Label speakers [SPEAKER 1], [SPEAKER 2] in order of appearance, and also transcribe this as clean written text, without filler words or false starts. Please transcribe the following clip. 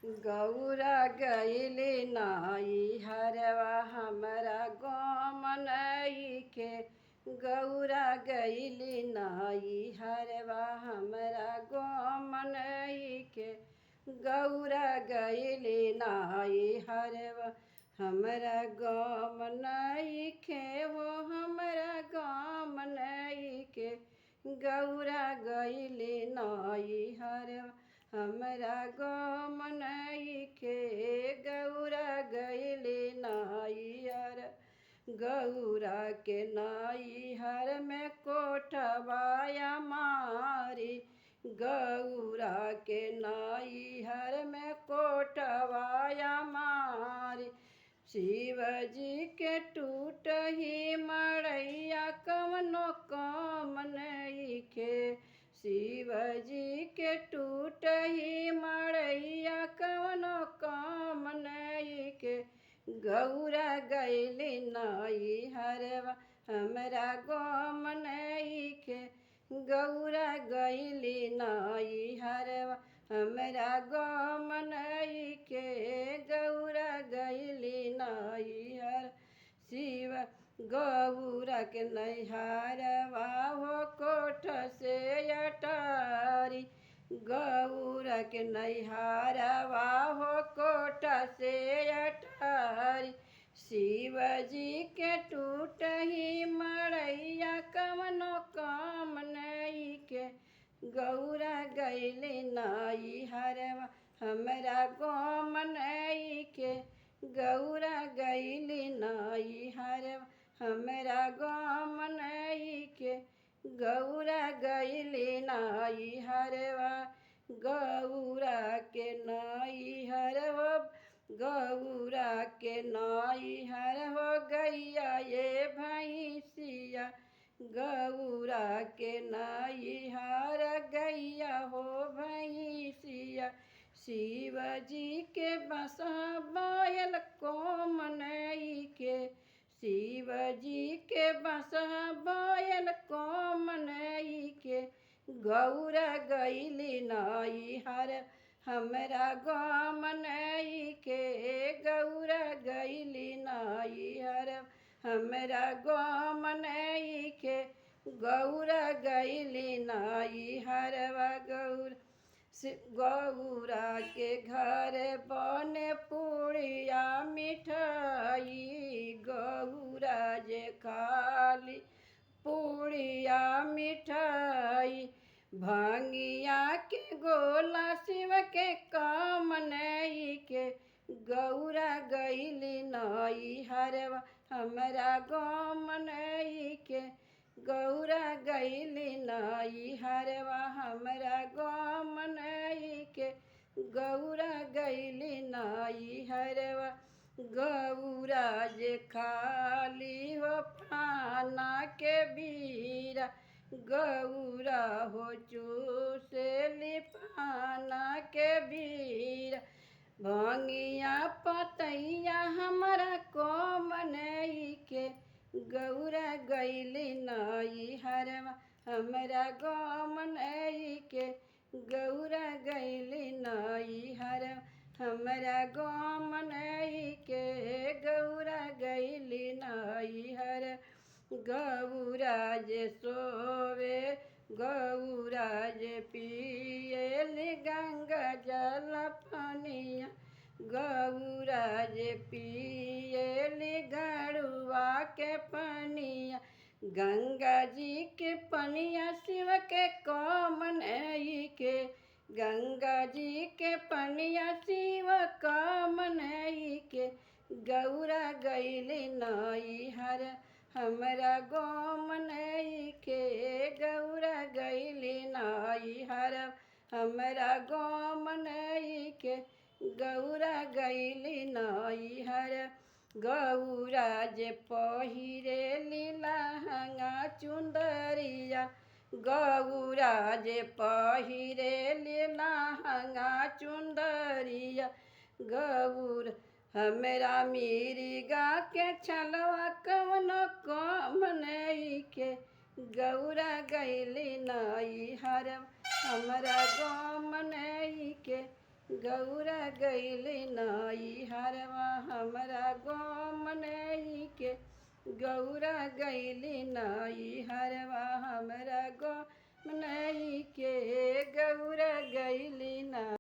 [SPEAKER 1] गौरा गईली नाई हरवा हमरा गम नइखे। गौरा गईली नाई हरवा हमरा गम नइखे। गौरा गईली नाई हरवा हमरा गम नइखे हो हमरा गम नइखे। गौरा गईली नाई हरवा हमरा गम नइखे। गौरा गईली नाई गौरा के नैहर में कोठवाया मारी। गौरा के नैहर में कोठवाया मारी। शिवजी के टूटही मड़ैया कवनो कम नइखे। शिवजी के टूटही मड़ैया कवनो कम नइखे। गौरा गईली नैहरवा हमरा गम नइखे। गौरा गईली नैहरवा हमरा गम नइखे। गौरा गईली नैहर शिव गौरा के नैहरवा हो कोठ से अटारी। गौरा के नैहरवा हो कोठ से अटारी। शिवजी के टूटही मड़ैया कवनो कम नइखे। गौरा गईली नैहरवा हमरा गम नइखे। गौरा गईली नैहरवा हमरा गम नइखे। गौरा गईली नैहरवा गौरा के नैहर हो। गौरा के नैहर हो गैया ये भैंसिया। गौरा के नैहर गैया हो भैंसिया। शिवजी के बसहा बैल कोम नइखे। शिवजी के बसहा बैल कोम नइखे। गौरा गईली नैहर हमरा गम नइखे। गौरा गईली नैहर हमरा गम नइखे। गौरा गईली नैहरवा गौरा के घर बने पुड़िया मिठाई। गौरा जे खाली पुड़िया मिठाई। भांगिया के गोला शिव के काम नइखे। गौरा गईली नैहरवा हमरा गम नइखे। गौरा गईली नैहरवा हमरा गम नइखे। गौरा गईली नैहरवा गौरा जे खाली हो पाना के बीरा। गौरा हो चूसेली पाना के बीरा। भांगिया पतैया हमरा कम नइखे। गौरा गईली नैहरवा हमरा गम नइखे। गौरा गईली नैहरवा हमरा गम नइखे। गौरा गईली नैहर गौरा जे सोवे। गौरा जे पियेली गंगा जल पनिया। गौरा जे पियेली गड़ुआ के पनिया। गंगा जी के पनिया शिव के कम नइखे। गंगा जी के पनिया शिव कम नइखे। गौरा गईली नैहर हमरा गम नइखे। गौरा गईली नैहर हमरा गम नइखे। गौरा गईली नैहर गौरा जे पहिरेली लहंगा चुंदरिया। गौरा जे पहिरेली लहंगा चुंदरिया। गौरा हमरा मिर्गा के छलवा कवनो कम नइखे। गौरा गईली नैहर हमरा गम नइखे। गौरा गैली नई हरवा हमरा गम नइखे। गौरा गैली नई हरवा हमरा गम